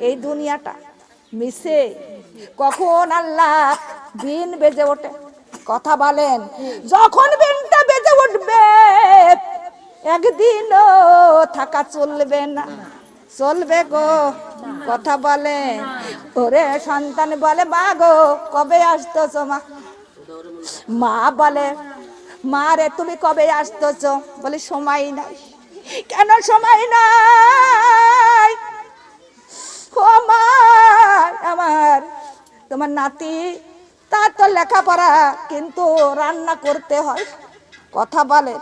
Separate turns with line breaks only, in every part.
এই দুনিয়াটা মিশে কখন আল্লাহ বিন বেজে ওঠে। কথা বলেন, যখন বিনটা বেজে উঠবে একদিনও থাকা চলবে না, চলবে গো। কথা বলে, ওরে সন্তান বলে মা গো কবে আসতেছো মা? মা বলে মা রে তুমি কবে আসতেছো? বলে সময় নাই। কেন সময় নাই? ও মা আমার, তোমার নাতি তার তো লেখাপড়া কিন্তু রান্না করতে হয়। কথা বলেন,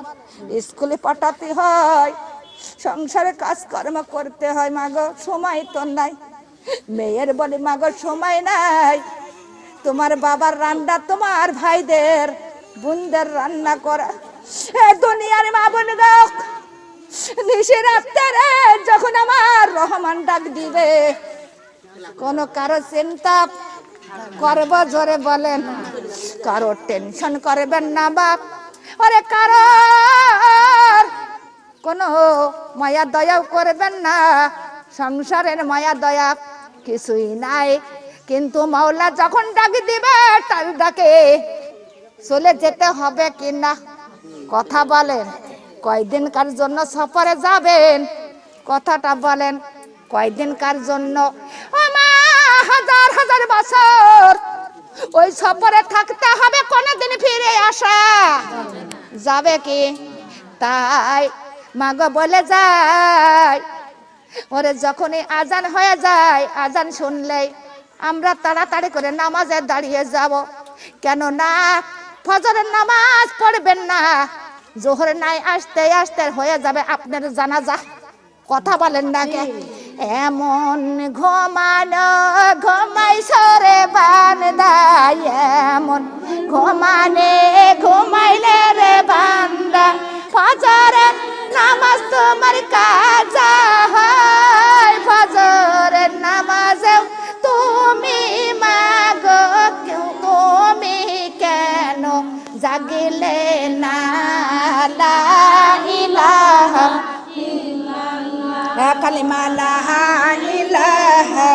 স্কুলে পাঠাতে হয়, সংসারে কাজকর্ম করতে হয়, মাগো সময় তো নাই। মেয়ের বলে মাগো সময় নাই, তোমার বাবার রান্না তোমার ভাইদের বোনদের রান্না করা। দুনিয়ার মা বোন গো, নিশি রাত্রে যখন আমার রহমান ডাক দিবে কোন কারো চিন্তা করব জোরে বলেন, কারো টেনশন করবেন না বাপ। ওরে কারো কোনো মায়া দয়াও করবেন না, সংসারের মায়া দয়া কিছুই নাই। কিন্তু মাওলা যখন ডাক দিবে তার ডাকে চলে যেতে হবে কি না? কথা বলেন, কয়দিনকার জন্য সফরে যাবেন? কথাটা বলেন, কয়দিনকার জন্য? ও মা, হাজার হাজার বছর ওই সফরে থাকতে হবে, কোনদিন ফিরে আসা যাবে কি? তাই মাগো বলে যায়, ওরে যখনই আজান হয়ে যায়, আজান শুনলেই আমরা তাড়াতাড়ি করে নামাজে দাঁড়িয়ে যাব। কেন না ফজরের নামাজ পড়বেন না, জোহর নাই আসতে আসতে হয়ে যাবে আপনার জানাজা। কথা বলেন না কে? এমন ঘুমানো ঘুমাই সরে বান্দা, এমন ঘুমানে ঘুমাইলে রে বান্দা, ফজরের নামাজ তোমার কাজা হয়, ফজরের নামাজেও তুমি মাগো তুমি কেন জাগিলে না? লা ইলাহা ইল্লাল্লাহ, কালিমা লা ইলাহা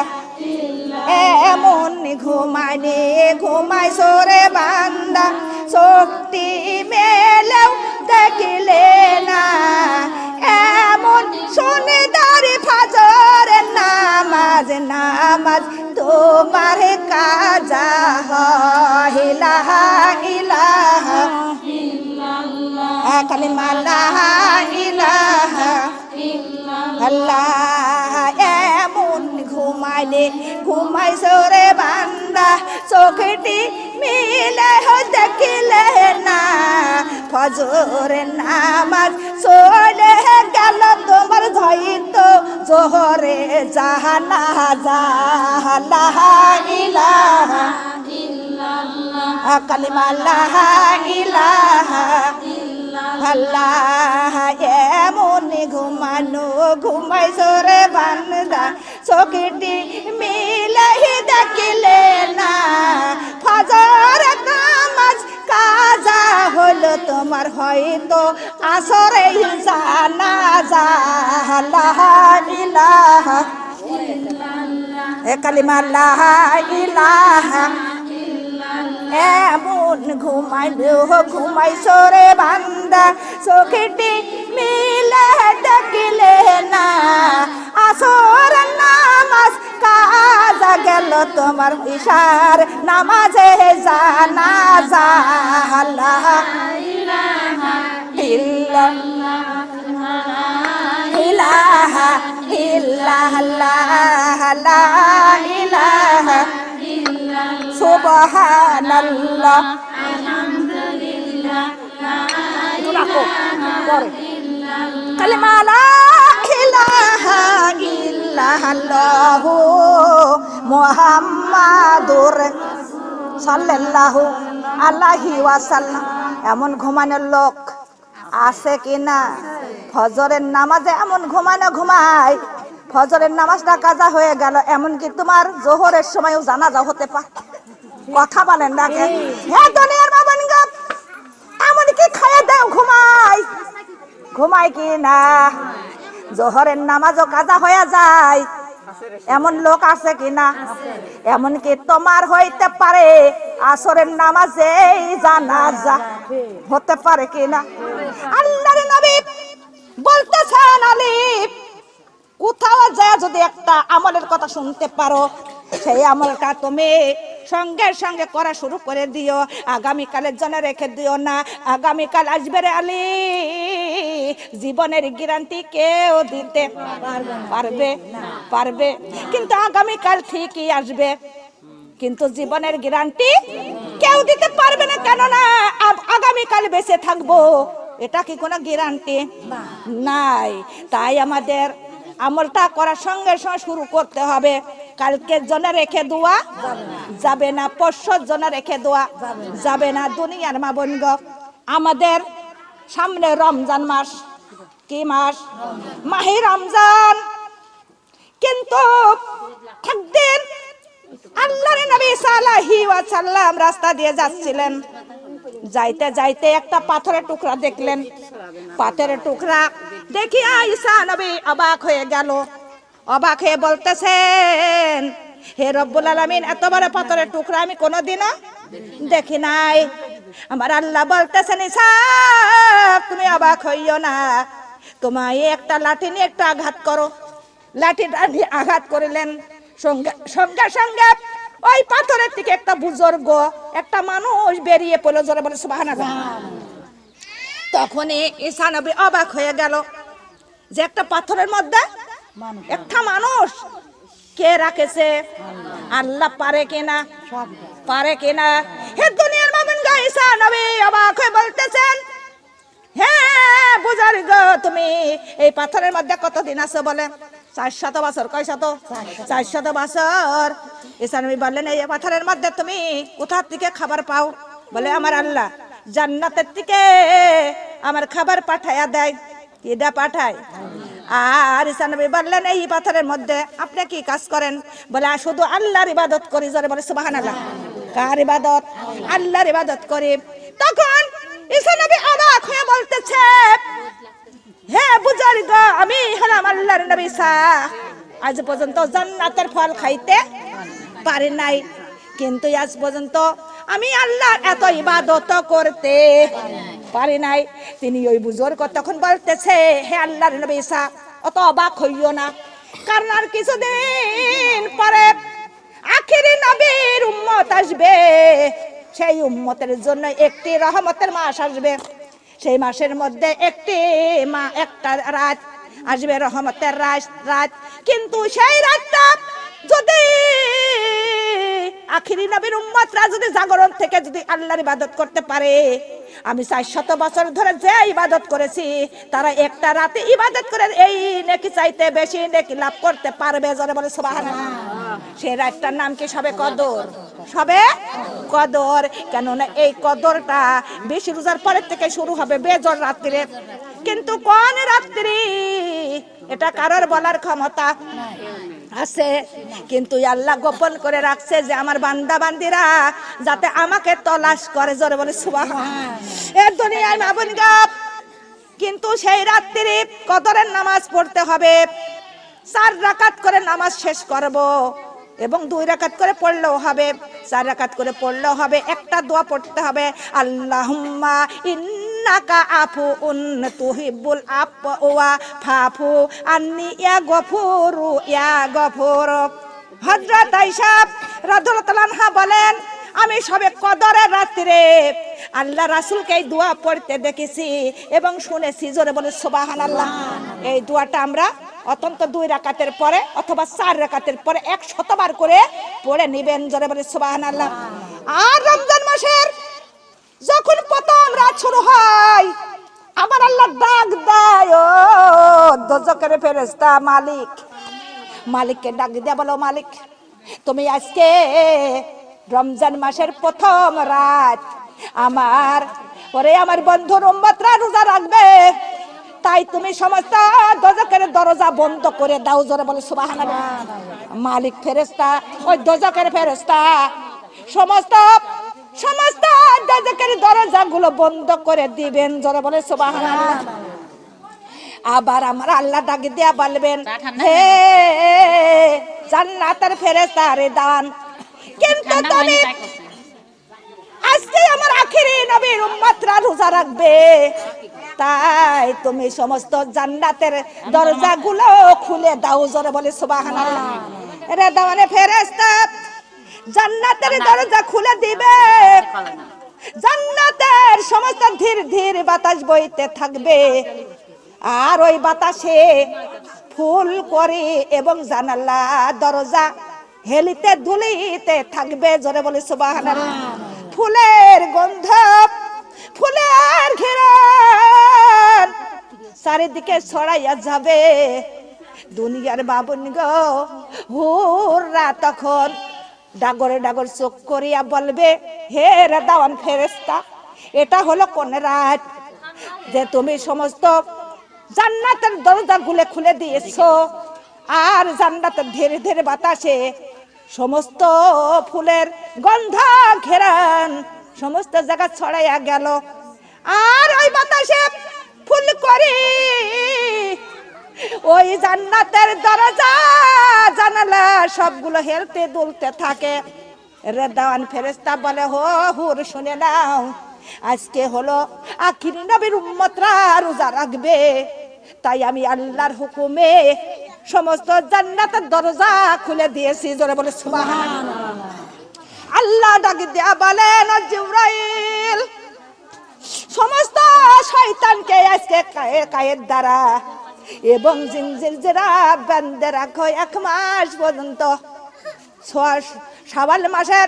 এমন ঘুমাইনি ঘুমাই সরে বান্দা, শক্তি মেলেও দেখিলে না, এমন শুনে দাঁড়ি ফজরের নামাজ, নামাজ তোমার কাজা হয়। লা ইলাহা ইল্লাল্লাহ, কালিমা লা ইলাহা আল্লাহ এমন ঘুমাইলে ঘুমাই সরে বান্দা, চোখটি মিলে দেখিলে না, ফজরের নামাজ চলে গেল তোমার হয়তো জোহরে জানাজা। লা ইলাহা ইল্লাল্লাহ, কালিমা লা ইলাহা আল্লাহ এমন ঘুমানো ঘুমাই সরে বান্দা, চোখটি মিলাই দেখিলে না, ফজর নামাজ কাজা হলো তোমার হয়তো আসরে জানাজা। লা ইলাহা ইল্লাল্লাহ, কালিমা লা ইলাহা এমন ঘুমাইলো ঘুমাই সরে বান্দা, চোখটি মিলে দেখিলে না, আসর নামাজ কাজা গেল তোমার ইশার নামাজে জানাজা। লা ইলাহা ইল্লাল্লাহ, ইলাহা ইল্লাল্লাহ, লা ইলাহা সুবহানাল্লাহ, আলহামদুলিল্লাহ, কালিমা লা ইলাহা ইল্লাল্লাহ মুহাম্মাদুর সাল্লাল্লাহু আলাইহি ওয়াসাল্লাম। এমন ঘুমানোর লোক আছে কিনা? ফজরের নামাজে এমন ঘুমানো ঘুমায়, ফজরের নামাজটা কাজা হয়ে গেল, এমনকি তোমার জোহরের সময়ও জানাজা হতে পারে। কথা বলেন না কে? হ্যাঁ দুনিয়ার বাবান গো, এমনকি খাইয়ে দেও ঘুমায়, ঘুমায় কি না? জোহরের নামাজও কাজা হয়ে যায়, এমন লোক আছে কিনা? এমনকি তোমার হইতে পারে আসরের নামাজে জানাজা হতে পারে কিনা? আল্লাহর নবী বলতেছেন আলিফ, কোথাও যায় যদি একটা আমলের কথা শুনতে পারো, সেই আমলটা তুমি সঙ্গে সঙ্গে করা শুরু করে দিও, আগামীকালের জন্য রেখে দিও না। আগামীকাল আসবে রে আলী, জীবনের গ্যারান্টি কেউ দিতে পারবে কিন্তু আগামীকাল ঠিকই আসবে, কিন্তু জীবনের গ্যারান্টি কেউ দিতে পারবে না। কেননা আগামীকাল বেঁচে থাকবো, এটা কি কোনো গ্যারান্টি নাই। তাই আমাদের আমলটা করার সঙ্গে সঙ্গে শুরু করতে হবে। কালকের জন্য রেখে দেওয়া যাবে না, পরশুর জন্য রেখে দেওয়া যাবে না। দুনিয়ার মা বোনগ, আমাদের সামনে রমজান মাস। কি মাস? মাহে রমজান। কিন্তু একদিন আল্লাহর নবী সাল্লাল্লাহু আলাইহি ওয়াসাল্লাম রাস্তা দিয়ে যাচ্ছিলেন, যাইতে যাইতে একটা পাথরের টুকরা দেখলেন। পাথরের টুকরা দেখিয়া ঈসা নবী অবাক হয়ে গেল। অবাক হয়ে বলতেছেন, হে রব্বুল আলামিন, এত বড় পাথরের টুকরা আমি কোনোদিনও দেখি নাই। আমার আল্লাহ বলতেছেন, ঈসা তুমি অবাক হইও না, তোমায় একটা লাঠি নিয়ে একটা আঘাত করো। লাঠিটা নিয়ে আঘাত করিলেন, সঙ্গে সঙ্গে সঙ্গে ওই পাথরের থেকে একটা বুজুর্গ, একটা মানুষ বেরিয়ে পড়লো, জোরে বলে সুবহানাল্লাহ। তখনই ঈসা নবী অবাক হয়ে গেল যে একটা পাথরের মধ্যে একটা মানুষ কে রাখেছে, আল্লাহ পারে কিনা? পারে কিনা? হে দুনিয়ার মামুন গো, ঈসা নবী অবাক হয়ে বলতেছেন, হ্যাঁ বুজুর্গ, তুমি এই পাথরের মধ্যে কতদিন আছো? বলে 400 বছর। কয় শত? 400 বছর। ঈসা নবী বললেন, এই পাথরের মধ্যে তুমি কোথা থেকে খাবার পাও? বলে আমার আল্লাহ জান্নাতের থেকে আমার খাবার পাঠায়া দেয়। কিডা পাঠায়? আর ঈসা নবী বললেন, এই পাথরের মধ্যে আপনি কি কাজ করেন? বলে শুধু আল্লাহর ইবাদত করি। জোরে বলে সুবহানাল্লাহ। কার ইবাদত? আল্লাহর ইবাদত করি। তখন ঈসা নবী অবাক হয়ে বলতেছে, হ্যাঁ বুজুর্গ, আমি হলাম আল্লাহর নবী ঈসা, আজ পর্যন্ত জান্নাতের ফল খাইতে পারি নাই, কিন্তু আজ পর্যন্ত আমি আল্লাহর এত ইবাদত করতে পারি নাই। তিনি ওই বুজুর্গ তখন বলতেছে, হে আল্লাহর নবী ঈসা, অত অবাক হইও না, কারণ আর কিছুদিন পরে আখিরি নবীর উম্মত আসবে। সেই উম্মতের জন্য একটি রহমতের মাস আসবে। সেই মাসের মধ্যে একটা রাত আসবে, রহমতের রাত। কিন্তু সেই রাতটা যদি আখিরি নবীর উম্মতরা যদি জাগরণ থেকে যদি আল্লাহর ইবাদত করতে পারে, আমি 400 বছর ধরে যে ইবাদত করেছি, তারা একটা রাতে ইবাদত করে এই নেকি চাইতে বেশি নেকি লাভ করতে পারবে। জোরে বলে সুবহানাল্লাহ। সেই রাতটার নাম কি? সবে কদর। সবে কদর। কেননা এই কদরটা 20 রোজার পরের থেকে শুরু হবে, বেজর রাত্রিরে। কিন্তু কোন রাত্রি এটা কারোর বলার ক্ষমতা আছে, কিন্তু আল্লাহ গোপন করে রাখছে যে আমার বান্দা বান্দিরা যাতে আমাকে তলাশ করে। জোরে বলে সুবহানাল্লাহ। এই দুনিয়ার মা বোনগা, কিন্তু সেই রাত্রি কদরের নামাজ পড়তে হবে। 4 রাকাত করে নামাজ শেষ করব, এবং 2 রাকাত করে পড়লেও হবে, 4 রাকাত করে পড়লেও হবে। একটা দোয়া পড়তে হবে, আল্লাহুম্মা ইন্নাকা আফুউন তুহিব্বুল আফওয়া ফাফু আন্নি ইয়া গফুরু ইয়া গফুর। হযরত আয়েশা রাদিয়াল্লাহু তাআলা আনহা বলেন, আমি সবে কদরের রাত্রে আল্লাহ রাসূলকে এই দোয়া পড়তে দেখেছি এবং শুনেছি। জোরে বলে সুবহানাল্লাহ। এই দোয়াটা আমরা অন্তত 2 রাকাতের পরে অথবা 4 রাকাতের পরে 100 বার করে পড়ে নেবেন। জোরে বলে সুবহানাল্লাহ। আর রমজান মাসের যখন প্রথম রাত শুরু হয়, আমার আল্লাহ ডাক দেয়, ও দোজখের ফেরেশতা মালিককে ডাক দিয়ে বলো, মালিক তুমি আজকে রমজান মাসের প্রথম রাত আমার বন্ধুর উম্মতরা রোজা রাখবে, তাই তুমি সমস্ত দোজখের দরজা বন্ধ করে দাও। জোরে বলে সুবহানাল্লাহ। মালিক ফেরেশতা, ওই দোজখের ফেরেশতা সমস্ত দোজখের দরজাগুলো বন্ধ করে দিবেন। জোরে বলে সুবহানাল্লাহ। আবার আমার আল্লাহ ডাক দিয়া বলবেন, হে জান্নাতের ফেরেশতারে দান, কিন্তু তুমি আজকে আমার আখেরি নবীর উম্মতরা রোজা রাখবে, তাই তুমি সমস্ত জান্নাতের দরজাগুলো খুলে দাও। জোরে বলে সুবহানাল্লাহ। রে দাওয়ানে ফেরেশতা জান্নাতের দরজা খুলে দিবে, জান্নাতের সমস্ত ধীর ধীর বাতাস বইতে থাকবে, আর ওই বাতাসে ফুল করে এবং জানালা দরজা হেলিতে দুলিতে থাকবে। জোরে বলে সুবহানাল্লাহ। ফুলের গন্ধ, ফুলের ঘ্রাণ চারিদিকে ছড়াইয়া যাবে। দুনিয়ার বাবুন গো, হুররা তখন ডাগরে ডাগর চোখ করিয়া বলবে, হে দাওয়ান ফেরেশতা, এটা হলো কোন রাত যে তুমি সমস্ত জান্নাতের দরজাগুলো খুলে দিয়েছো, আর জান্নাতের ধীরে ধীরে বাতাসে সমস্ত ফুলের গন্ধ ঘেরান সমস্ত জায়গা ছড়াইয়া গেল, আর ওই বাতাসে ফুল করি ওই জান্নাতের দরজা জানালা সবগুলো হেলতে দুলতে থাকে। রে দাওয়ান ফেরেশতা বলে, হো হুর শুনে নাও, আজকে হলো আখিরি নবীর উম্মতরা রোজা রাখবে, তাই আমি আল্লাহর হুকুমে সমস্ত জান্নাতের দরজা খুলে দিয়েছি। জোরে বলে সুবহানাল্লাহ। আল্লাহ ডাক দিয়া বলেন, জিবরাইল সমস্ত শয়তানকে আজকে কায়ের দ্বারা এবং জিনজির যারা বেঁধে রাখো 1 মাস পর্যন্ত, শাওয়াল মাসের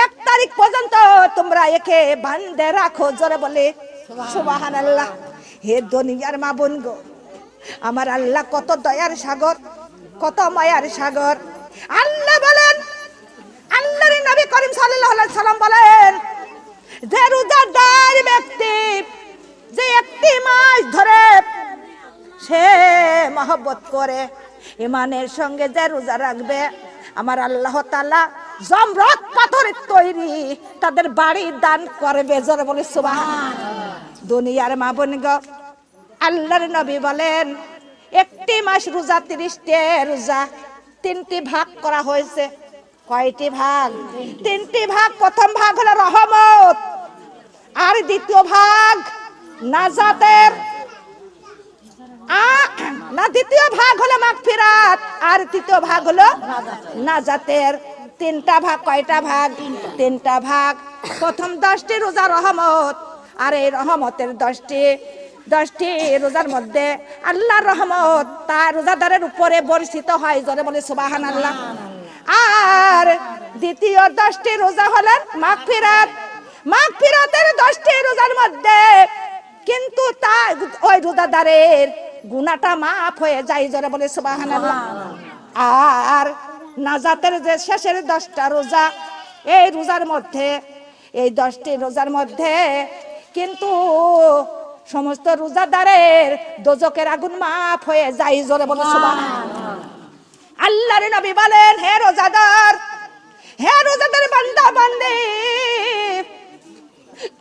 1 তারিখ পর্যন্ত তোমরা একে বাঁধে রাখো। জোরে বলে সুবহানাল্লাহ। হে দুনিয়ার মা বোন গো, আমার আল্লাহ কত দয়ার সাগর, কত মায়ার সাগর। আল্লাহ বলেন, আল্লাহর নবী করিম সাল্লাল্লাহু আলাইহি সাল্লাম বলেন, যে রোজাদার ব্যক্তি যে 1 মাস ধরে সে মহব্বত করে ইমানের সঙ্গে যে রোজা রাখবে, আমার আল্লাহ তাআলা জমরত পাথরের তৈরি তাদের বাড়ি দান করবে। জোরে বলে সুবহানাল্লাহ। দুনিয়ার মা বোন গো, আল্লাহর নবী বলেন 1 মাস রোজা 30টি রোজা 3টি ভাগ করা হয়েছে। কয়টি ভাগ? 3টি ভাগ। প্রথম ভাগ হলো রহমত, আর দ্বিতীয় ভাগ নাজাতের, দ্বিতীয় ভাগ হলো মাগফিরাত, আর তৃতীয় ভাগ হলো নাজাতের। 3টা ভাগ। কয়টা ভাগ? 3টা ভাগ। প্রথম 10টি রোজা রহমত, আর এই রহমতের 10টি রোজার মধ্যে আল্লাহর রহমত তার রোজাদারের উপরে বর্ষিত হয়। জোরে বলে সুবহানাল্লাহ। আর দ্বিতীয় 10টি রোজা হলেন মাগফিরাত। মাগফিরাতের 10টি রোজার মধ্যে কিন্তু তা ওই রোজাদারের গুনাহটা মাফ হয়ে যায়। জোরে বলে সুবহানাল্লাহ। আর নাজাতের যে শেষের 10টা রোজা, এই রোজার মধ্যে, এই 10টি রোজার মধ্যে কিন্তু সমস্ত রোজাদারের দোজকের আগুন মাফ হয়ে যায়। জোরে বলে সুবহানাল্লাহ। আল্লাহর নবী বলেন, হে রোজাদার, হে রোজাদার বান্দা বান্দি,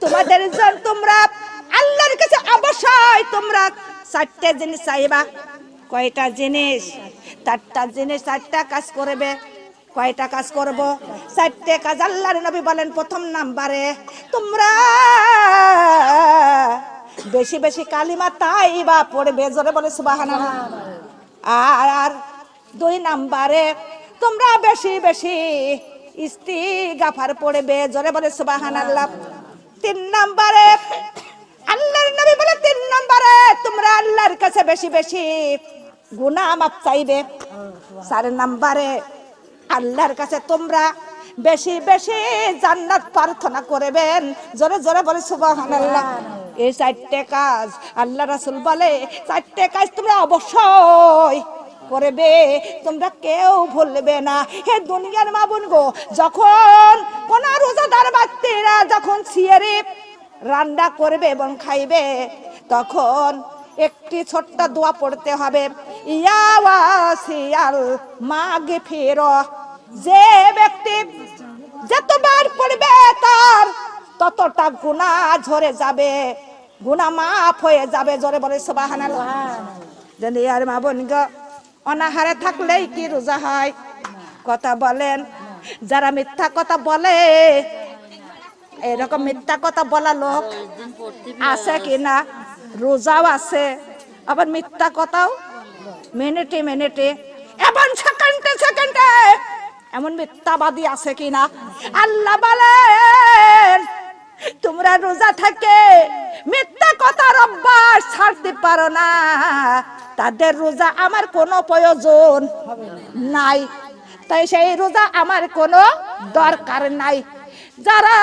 তোমাদের জন্য তোমরা আল্লাহর কাছে অবশ্যই তোমরা 4টে জিনিস চাইবা। কয়টা জিনিস? 4টা জিনিস, 4টা কাজ করবে। কয়টা কাজ করব? 4টে কাজ। আল্লাহর নবী বলেন, প্রথম নাম্বারে তোমরা বেশি বেশি কালিমা তাইবা পড়বে। জোরে বলে সুবহানাল্লাহ। আর 2 নাম্বারে তোমরা বেশি বেশি ইস্তিগফার পড়বে। জোরে বলে সুবহানাল্লাহ। 3 নাম্বারে আল্লাহর নবী বলে, 3 নাম্বারে তোমরা আল্লাহর কাছে বেশি বেশি গুনাহ মাফ চাইবে। 4 নাম্বারে আল্লাহর কাছে তোমরা বেশি বেশি জান্নাত প্রার্থনা করবেন। জোরে জোরে বলে সুবহানাল্লাহ। এই 4টে কাজ আল্লাহ রাসূল বলে, 4টে কাজ তোমরা অবশ্যই করবে, তোমরা কেউ ভুলবে না। হে দুনিয়ার মা বোন গো, যখন কোন রোজাদার বাচ্চারা যখন সিয়ারি রান্না করবে এবং খাইবে, তখন একটি ছোট্ট দোয়া পড়তে হবে, ইয়া ওয়াসিয়াল মাগফিরা। যে ব্যক্তি যতবার পড়বে তার ততটা গুনাহ ঝরে যাবে। গুনাহ মাফ হয়ে যাবে। জোরে বলে সুবহানাল্লাহ। দুনিয়ার মা বোন গো, অনাহারে থাকলেই কি রোজা হয়? কথা বলেন। যারা মিথ্যা কথা বলে, এরকম মিথ্যা কথা বলা লোক আছে কিনা? রোজাও আছে, আবার মিথ্যা কথাও মিনিটে মিনিটে এবং সেকেন্ডে সেকেন্ডে এমন মিথ্যাবাদী আছে কিনা? আল্লাহ বলেন তোমরা রোজা থেকে মিথ্যা কথার অভ্যাস ছাড়তে পারো না, তাদের রোজা আমার কোনো প্রয়োজন নাই, তাই সেই রোজা আমার কোনো দরকার নাই। যারা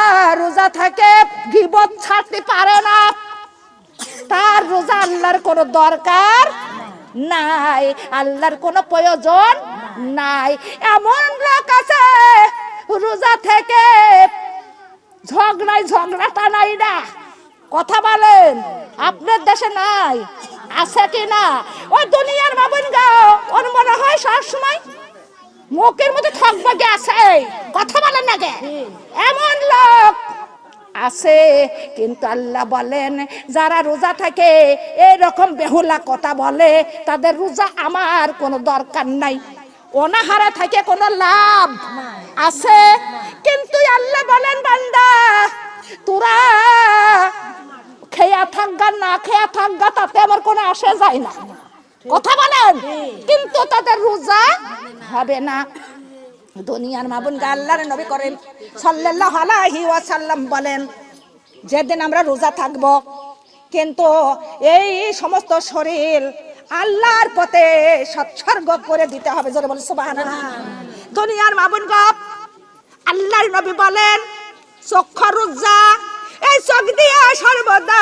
রোজা থেকে গীবত ছাড়তে পারে না, তার রোজা আল্লাহর কোনো দরকার নাই, আল্লাহর কোনো প্রয়োজন নাই। এমন লোক আছে রোজা থেকে ঝগড়াটা নাই না। কথা বলেন, আপনার দেশে নাই? আছে কি না? ও দুনিয়ার বাবুন গাও, ওর মনে হয় সবসময় মুখের মধ্যে ঠকবাগে আছে। কথা বলেন না গে, এমন লোক আছে। কিন্তু আল্লাহ বলেন যারা রোজা থাকে এরকম বেহুলা কথা বলে, তাদের রোজা আমার কোনো দরকার নাই। অনাহারে থাকে কোনো লাভ আছে? কিন্তু আল্লাহ বলেন বান্দা তোরা খেয়া থাকগা না খেয়া থাকগা তাতে আমার কোনো আসে যায় না। কথা বলেন, কিন্তু তাদের রোজা হবে না। দুনিয়ার মা বোন গো, আল্লাহর নবী করেন সাল্লাল্লাহু আলাইহি ওয়াসাল্লাম বলেন যেদিন আমরা রোজা থাকব, কিন্তু এই সমস্ত শরীর আল্লাহর পথে সৎসর্গ করে দিতে হবে। জোরে বলে সুবহানাল্লাহ। দুনিয়ার মা বোন গো, আল্লাহর নবী বলেন চোখ রোজা, এই চোখ দিয়ে সর্বদা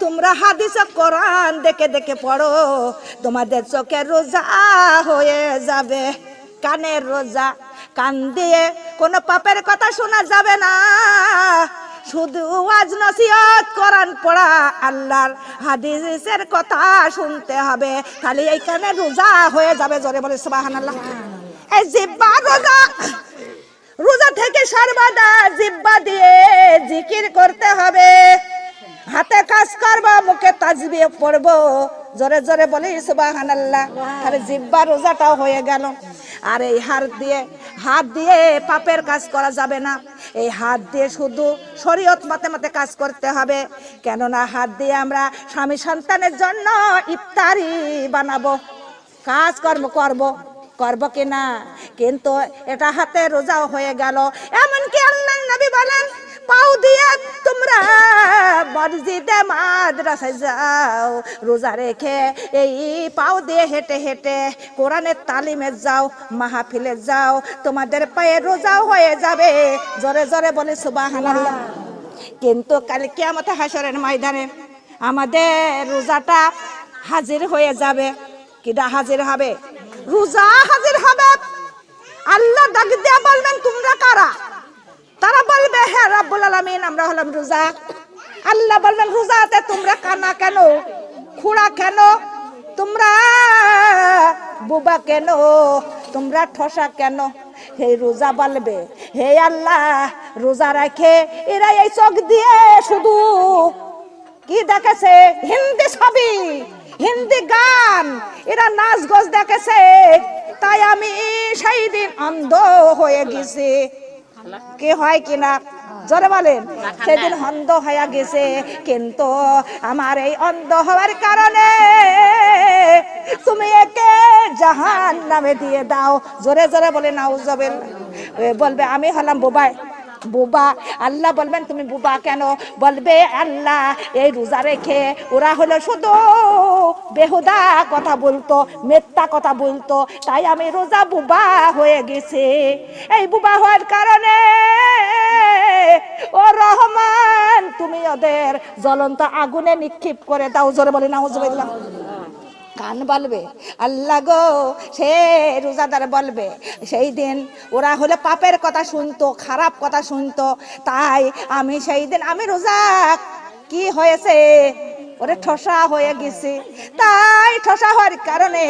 তোমরা হাদিস কোরআন দেখে দেখে পড়ো, তোমাদের চোখের রোজা হয়ে যাবে। কানের রোজা, কান দিয়ে কোনো পাপের কথা শোনা যাবে না, শুধু ওয়াজ নসিহত কোরআন পড়া আল্লাহর হাদিসের কথা শুনতে হবে, খালি এই কানে রোজা হয়ে যাবে। জোরে বলে সুবহানাল্লাহ। এই জিহ্বা রোজা, রোজা থেকে সর্বদা জিহ্বা দিয়ে জিকির করতে হবে, হাতে কাজ করবো, মুখে তাসবিহ পড়বো। জোরে জোরে বলি সুবহানাল্লাহ। আরে জিহ্বা রোজাটাও হয়ে গেল। আর এই হাত দিয়ে পাপের কাজ করা যাবে না, এই হাত দিয়ে শুধু শরীয়ত মতে মতে কাজ করতে হবে। কেননা হাত দিয়ে আমরা স্বামী সন্তানের জন্য ইফতারি বানাবো, কাজ কর্ম করব কিনা, কিন্তু এটা হাতে রোজাও হয়ে গেল। এমনকি আল্লাহর নবী বলেন পাও দিয়ে তোমরা মসজিদে মাদ্রাসায় যাও, রোজা রেখে এই পাও দিয়ে হেঁটে হেঁটে কোরআনের তালিমে যাও, মাহফিলে যাও, তোমাদের পায়ে রোজাও হয়ে যাবে। জোরে জোরে বলে সুবহানাল্লাহ। কিন্তু কাল কিয়ামতে হাসরের ময়দানে আমাদের রোজাটা হাজির হয়ে যাবে। কিডা হাজির হবে? রোজা হাজির হবে। আল্লাহ ডাক দিয়ে বলবেন তোমরা কারা? তারা বলবে হ্যাঁ রব্বুল আলামিন, আমরা হলাম রোজা। আল্লাহ বলবেন রোজাতে তোমরা কানা কেন, খুড়া কেন, তোমরা বোবা কেন, তোমরা ঠসা কেন? হে রোজা বলবে হে আল্লাহ, রোজা রাখে এরা এই চোখ দিয়ে শুধু কি দেখেছে? হিন্দি ছবি, হিন্দি গান, এরা নাচ গোছ দেখেছে, তাই আমি সেই দিন অন্ধ হয়ে গেছি। কি হয় কিনা জোরে বলেন? সেদিন অন্ধ হয়ে গেছে। কিন্তু আমার এই অন্ধ হওয়ার কারণে তুমি একে জাহান্নামে দিয়ে দাও। জোরে জোরে বলে নাউজুবিল্লাহ। বলবে আমি হলাম বুবা। আল্লাহ বলবেন তুমি বুবা কেন? বলবে আল্লাহ এই রোজা রেখে ওরা হলো শুধু বেহুদা কথা বলতো, মিথ্যা কথা বলতো, তাই আমি রোজা বুবা হয়ে গেছি। এই বুবা হওয়ার কারণে ও রহমান তুমি ওদের জ্বলন্ত আগুনে নিক্ষেপ করে দাও। জোরে বলে নাউজুবিল্লাহ। কান বলবে আল্লাহ গো, সে রোজাদার বলবে সেই দিন ওরা হলে পাপের কথা শুনতো, খারাপ কথা শুনতো, তাই আমি সেই দিন আমি রোজা কি হয়েছে ওরে ঠসা হয়ে গেছে, তাই ঠসা হওয়ার কারণে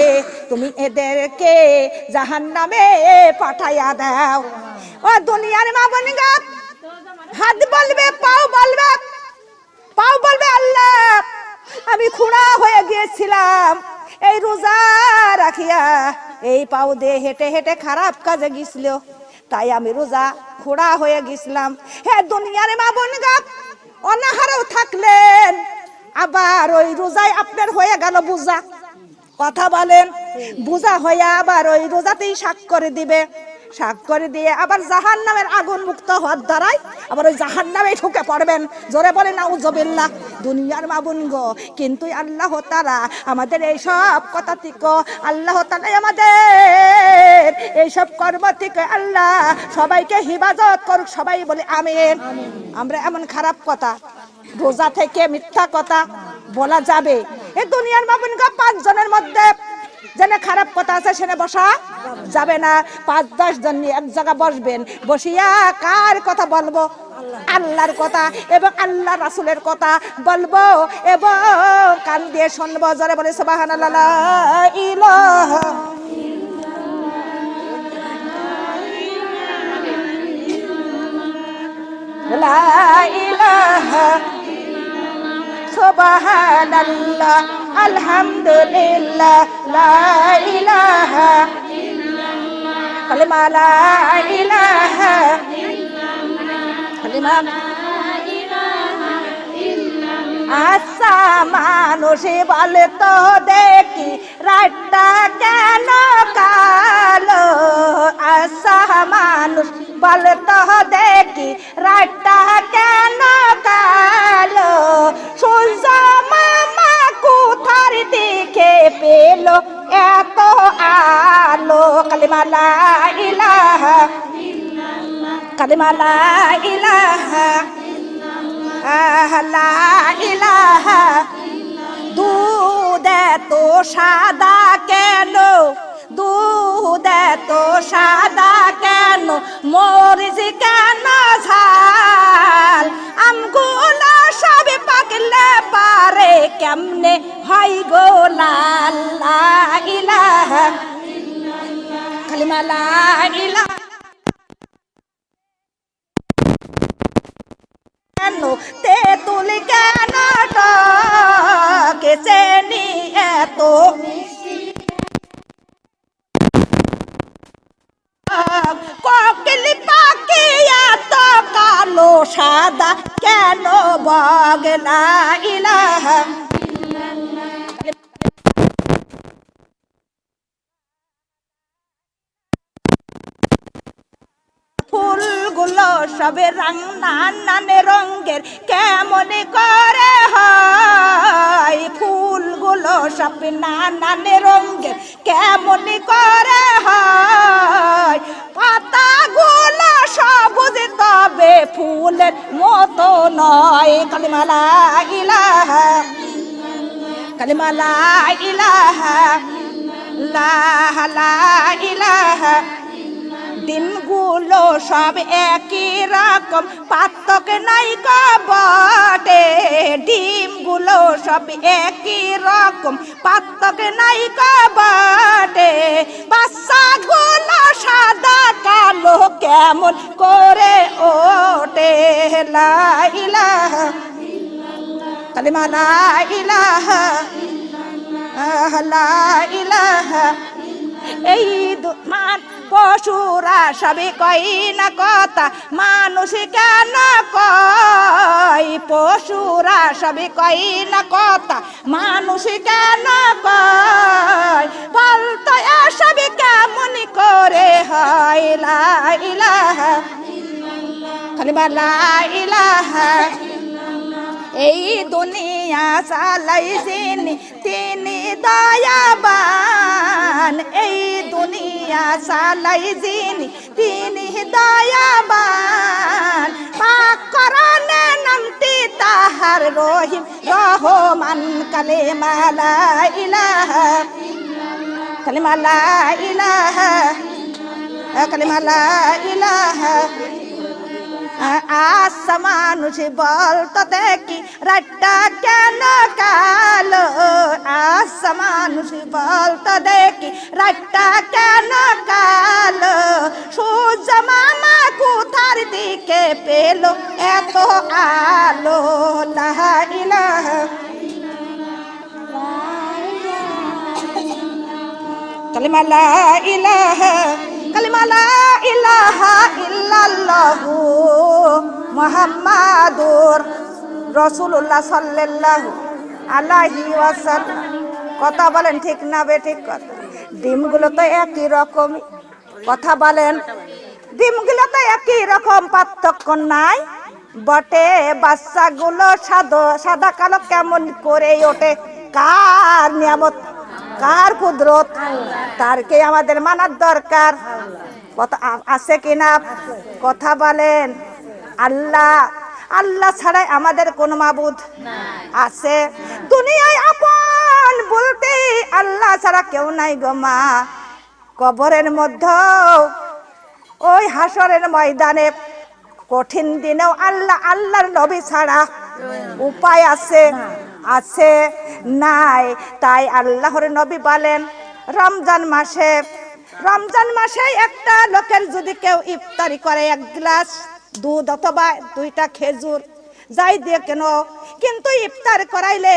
তুমি এদেরকে জাহান্নামে পাঠাইয়া দাও। ও দুনিয়ার মা বোনেরা, হাত বলবে, পাও বলবে, পাও বলবে আল্লাহ আমি খুঁড়া হয়ে গিয়েছিলাম, এই রোজা রাখিয়া এই পাও দিয়ে হেঁটে হেঁটে খারাপ কাজে গেছিল, তাই আমি রোজা খোড়া হয়ে গেছিলাম। হে দুনিয়ার মা বোন গা, অনাহারেও থাকলেন, আবার ওই রোজায় আপনার হয়ে গেল বুঝা। কথা বলেন, বুঝা হয়ে আবার ওই রোজাতেই শাক করে দিবে, শাক করে দিয়ে আবার জাহান্নামের আগুন মুক্ত হওয়ার দ্বারাই আবার ওই জাহান্নামে ঢুকে পড়বেন। জোরে বলে নাউজুবিল্লাহ। দুনিয়ার মা বোন গো, কিন্তু আল্লাহ তাআলা আমাদের এই সব কথা থেকে, আল্লাহ তাআলা আমাদের এই সব কর্ম থেকে আল্লাহ সবাইকে হিফাজত করুক, সবাই বলে আমিন। আমরা এমন খারাপ কথা, রোজা থেকে মিথ্যা কথা বলা যাবে? এই দুনিয়ার মা বোন গো, 5 জনের মধ্যে যেনে খারাপ কথা আছে সেনে বসা যাবে না। 5-10 জন নিয়ে এক জায়গায় বসবেন, বসিয়া কার কথা বলবো? আল্লাহর কথা এবং আল্লাহ রাসূলের কথা বলবো এবং কান দিয়ে শুনবো। জোরে বলে সুবহানাল্লাহ। লা ইলাহা লা ইলাহা সুবহানাল্লাহ আলহামদুলিল্লাহ লা ইলাহা কালিমা লা ইলাহা কালিমা আচ্ছা মানুষ বলে তো দেখি রাতটা কেন কালো, আচ্ছা মানুষ বলে তো দেখি রাতটা কেন কালো, সূর্য মামা কোথার দিকে পেল এত আলো। কালিমা লা ইলাহা কালিমা লা ইলাহা লা ইলাহা। দুধ এতো সাদা কেন, দুধ এতো সাদা কেন, মরিচ কেন ঝাল, আমগুলো সব পাকলে পারে কেমনে হয় গো লাল। লা ইলাহা কালিমা লা ইলাহা কেন, তেঁতুল কেন টকে, চেনি এত কোকিল পাখি এত কালো সাদা কেন বগ। লা ইলাহা ফুলগুলো সবে নানান রঙের কেমন করে হয়, ফুলগুলো সব নানান রঙের কেমন করে হয়, পাতাগুলো সবুজ তবে ফুলের মতো নয়। কালিমা লা ইলাহা কালিমা লা ইলাহা লা ইলাহা। দিনগুলো সব একই রকম, পার্থক্য নাই গো বটে, ডিমগুলো সব একই রকম, পার্থক্য নাই গো বটে, বাচ্চাগুলো সাদা কালো কেমন করে ওঠে। লা ইলাহা কালিমা লা ইলাহা লা ইলাহা। এই পশুরা সবে কই না কথা, মানুষ কেন কয়, পশুরা সবে কই না কথা, মানুষ কেন কয়, বলতো এসব কেমন করে হয়। লা ইলাহা কালিমা লা ইলাহা। এই দুনিয়া চালাই যিনি তিনি দয়াবান, এই দুনিয়া চালাই যিনি তিনি দয়াবান, পাক করনে নামটি তাহার রহিম রহমান। কালিমা লা ইলাহা কালিমা লা ইলাহা কালিমা লা ইলাহা। আচ্ছা মানুষ বলতো দেখি রাতটা কেন কালো, আচ্ছা মানুষ বলতো দেখি রাতটা কেন কালো, সূর্য মামা কোথার দিকে পেল এত আলো। লা কালিমা লা ইলাহা, কালিমা লা ইলাহা ইল্লাল্লাহু মুহাম্মাদুর রাসূলুল্লাহ সাল্লাল্লাহু আলাইহি ওয়াসাল্লাম। কথা বলেন ঠিক না বেঠিক কথা? ডিমগুলো তো একই রকম, কথা বলেন, ডিমগুলো তো একই রকম, পার্থক্য নাই বটে। বাচ্চাগুলো সাদা কালো কেমন করে ওঠে? কার নিয়ামত, কার কুদরত? তারকে আমাদের মানার দরকার। কথা আছে কিনা? কথা বলেন। আল্লাহ, আল্লাহ ছাড়াই আমাদের কোন মাবুদ আছে? দুনিয়ায় আপন বলতে আল্লাহ ছাড়া কেউ নাই গো মা। কবরের মধ্যে, ওই হাসরের ময়দানে, কঠিন দিনেও আল্লাহ, আল্লাহর নবী ছাড়া উপায় আছে? আছে নাই? তাই আল্লাহর নবী বলেন, রমজান মাসে, রমজান মাসে একটা লোকের যদি কেউ ইফতারি করে, এক গ্লাস দুধ অথবা 2টা খেজুর যাই দিয়ে কেন, কিন্তু ইফতার করাইলে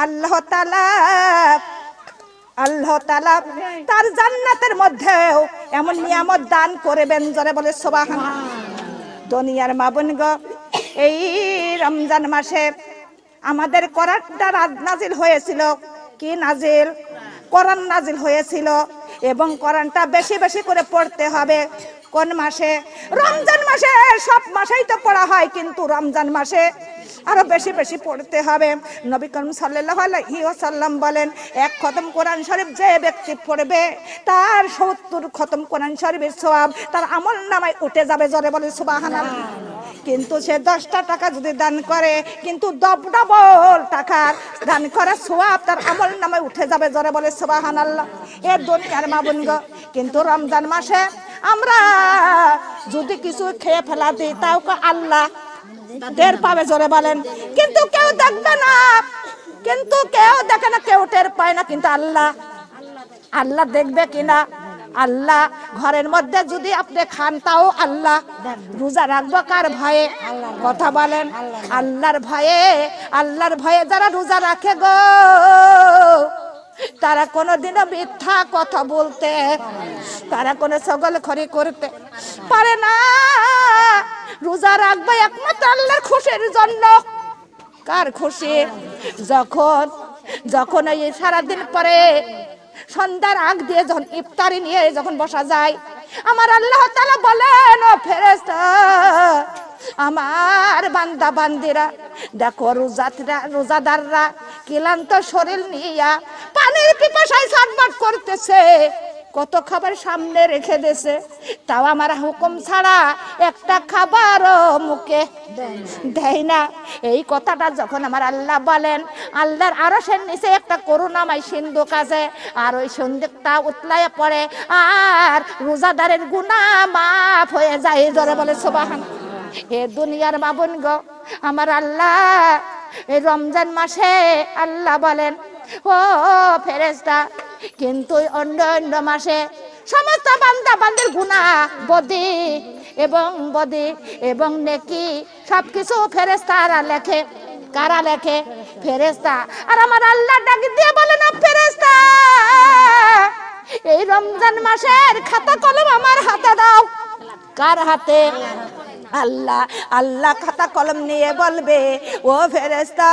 আল্লাহ তাআলা, আল্লাহ তাআলা তার জান্নাতের মধ্যেও এমন নিয়ামত দান করবেন, জোরে বলে সুবহানাল্লাহ। দুনিয়ার মা বোন গো, এই রমজান মাসে আমাদের কোরআনটা নাজিল হয়েছিল। কি নাজিল? কোরআন নাজিল হয়েছিল, এবং কোরআনটা বেশি বেশি করে পড়তে হবে। কোন মাসে? রমজান মাসে। সব মাসেই তো পড়া হয়, কিন্তু রমজান মাসে আরো বেশি বেশি পড়তে হবে। নবী করিম সাল্লাল্লাহু আলাইহি ওয়াসাল্লাম বলেন, এক খতম কোরআন শরীফ যে ব্যক্তি পড়বে, তার 70 খতম কোরআন শরীফের সওয়াব তার আমলনামায় উঠে যাবে, জোরে বলে সুবহানাল্লাহ। কিন্তু সে 10টা টাকা যদি দান করে, কিন্তু ডবল টাকার দান করার সওয়াব তার আমলনামায় উঠে যাবে, জোরে বলে সুবহানাল্লাহ। এ দুনিয়ার মা বোন গো, কিন্তু রমজান মাসে আমরা যদি কিছু খেয়ে ফেলা দিই, তাও আল্লাহ টের পাবে, জোরে বলেন। কিন্তু কেউ দেখবে না, কিন্তু কেউ দেখে না, কেউ টের পায় না, কিন্তু আল্লাহ, আল্লাহ দেখবে কিনা? আল্লাহ ঘরের মধ্যে যদি আপনি খান, তাও আল্লাহ। রোজা রাখবো কার ভয়ে? কথা বলেন, আল্লাহর ভয়ে। আল্লাহর ভয়ে যারা রোজা রাখে গো, তারা কোনোদিনও মিথ্যা কথা বলতে, তারা কোনো ছগলখড়ি করতে পারে না। রোজা রাখবে একমাত্র আল্লাহর খুশির জন্য। কার খুশি? যখন, যখন এই সারাদিন পরে সন্ধ্যার আগ দিয়ে যখন ইফতারি নিয়ে যখন বসা যায়, আমার আল্লাহ তাআলা বলেন, ও ফেরেশতা, আমার বান্দা বান্দিরা দেখো, রোজাদাররা ক্লান্ত শরীর নিয়ে পানির পিপাসায় ছটফট করতেছে, কত খাবার সামনে রেখে দিয়েছে, তাও আমার হুকুম ছাড়া একটা খাবারও মুখে দেয় না। এই কথাটা যখন আমার আল্লাহ বলেন, আল্লাহর আরশের নিচে একটা করুণাময় সিন্ধুক আছে, আর ওই সিন্ধুকটা উতলায় পড়ে, আর রোজাদারের গুনাহ মাফ হয়ে যায়, জোরে বলে সুবহানাল্লাহ। হে দুনিয়ার মা বোন গো, আমার আল্লাহ এই রমজান মাসে আল্লাহ বলেন, ও ফেরেশতা, কিন্তু অন্য অন্য মাসে সমস্ত বান্দা বান্দির গুনাহ, বদি এবং নেকি সবকিছু ফেরেশতারা লেখে। কারা লেখে? ফেরেশতা। আর আমার আল্লাহ ডাক দিয়ে বলেন, ও ফেরেশতা, এই রমজান মাসের খাতা কলম আমার হাতে দাও। কার হাতে? আল্লাহ। আল্লাহ খাতা কলম নিয়ে বলবে, ও ফেরেশতা,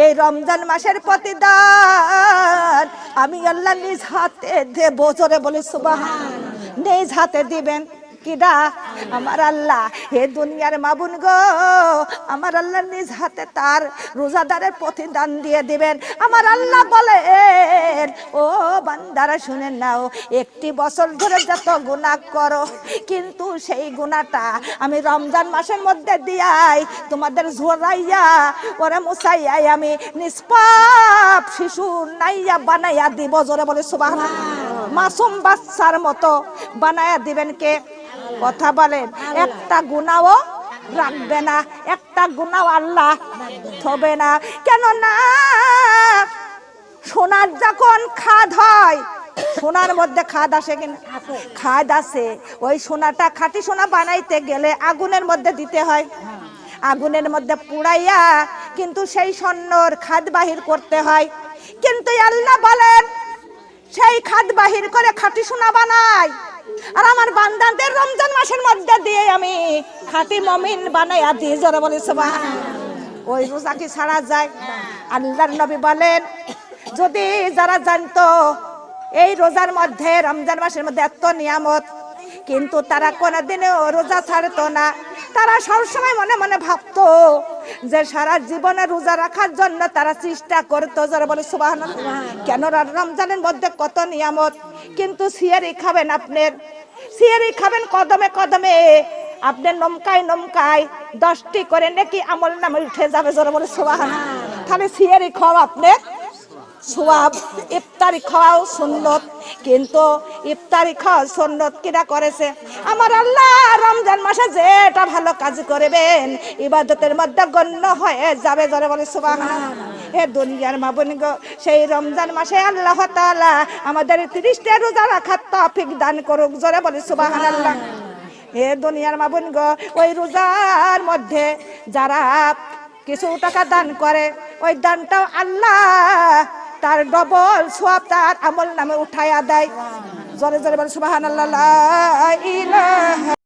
এই রমজান মাসের প্রতিদান আমি আল্লাহ নিজ হাতে দেব, জোরে বলে সুবহানাল্লাহ। নিজ হাতে দিবেন। কিডা? আমার আল্লাহ। হে দুনিয়ার মা বোন গো, আমার আল্লাহ নিজ হাতে তার রোজাদারের প্রতিদান দিয়ে দিবেন। আমার আল্লাহ বলেন, ও বান্দারা শুনেন নাও, একটি বছর ধরে যত গুনাহ করো, কিন্তু সেই গুনাহটা আমি রমজান মাসের মধ্যে দিয়াই তোমাদের ঝরাইয়া ওরে মুছাইয়া আমি নিষ্পাপ শিশু নাইয়া বানাইয়া দিব, জোরে বলে সুবহানাল্লাহ। মাসুম বাচ্চার মতো বানাইয়া দিবেন কে? কথা বলেন। একটা গুনাহও রাখবে না, একটা গুনাহ আল্লাহ থবে না। কেন না? সোনার যখন খাদ হয়, সোনার মধ্যে খাদ আসে কিনা? খাদ আসে। ওই সোনাটা খাঁটি সোনা বানাইতে গেলে আগুনের মধ্যে দিতে হয়, আগুনের মধ্যে পুড়াইয়া কিন্তু সেই স্বর্ণর খাদ বাহির করতে হয়। কিন্তু আল্লাহ বলেন, সেই খাদ বাহির করে খাঁটি সোনা বানাই, আর আমার বান্দাদের রমজান মাসের মধ্যে দিয়ে আমি খাঁটি মুমিন বানাইয়া দিই। জোরে বলি সুবহানাল্লাহ। ওই রোজা কি ছাড়া যায়? আল্লাহর নবী বলেন, যদি যারা জানতো এই রোজার মধ্যে, রমজান মাসের মধ্যে এত নিয়ামত, কিন্তু তারা কোনোদিনও রোজা ছাড়তো না। তারা সবসময় মনে মনে ভাবতো যে সারা জীবনে রোজা রাখার জন্য তারা চেষ্টা করতো। যারা বলে সুবহানাল্লাহ। কেন? রমজানের মধ্যে কত নিয়ামত, কিন্তু সিয়ারি খাবেন, আপনার সিয়ারি খাবেন কদমে কদমে, আপনার নমকায় নমকায় 10টি করে নাকি আমল নামে উঠে যাবে। যারা বলে সুবহানাল্লাহ। তাহলে সিয়ারি খাওয়া আপনার সওয়াব, ইফতারি খাওয়াও সুন্নত, কিন্তু ইফতারি খাওয়া সুন্নত কিনা করেছে আমার আল্লাহ। রমজান মাসে যেটা ভালো কাজ করবেন ইবাদতের মধ্যে গণ্য হয়ে যাবে। যারা বলে সুবহানাল্লাহ। হে দুনিয়ার মা বোন গো, সেই রমজান মাসে আল্লাহ তাআলা আমাদের 30টা রোজা রাখার তৌফিক দান করুক। জোরে বলে সুবহানাল্লাহ। হে দুনিয়ার মা বোন গো, ওই রোজার মধ্যে যারা কিছু টাকা দান করে, ওই দানটাও আল্লাহ তার ডবল সওয়াব তার আমল নামে উঠায়া দেয়। জোরে জোরে বলে সুবহানাল্লাহ। লা ইলাহা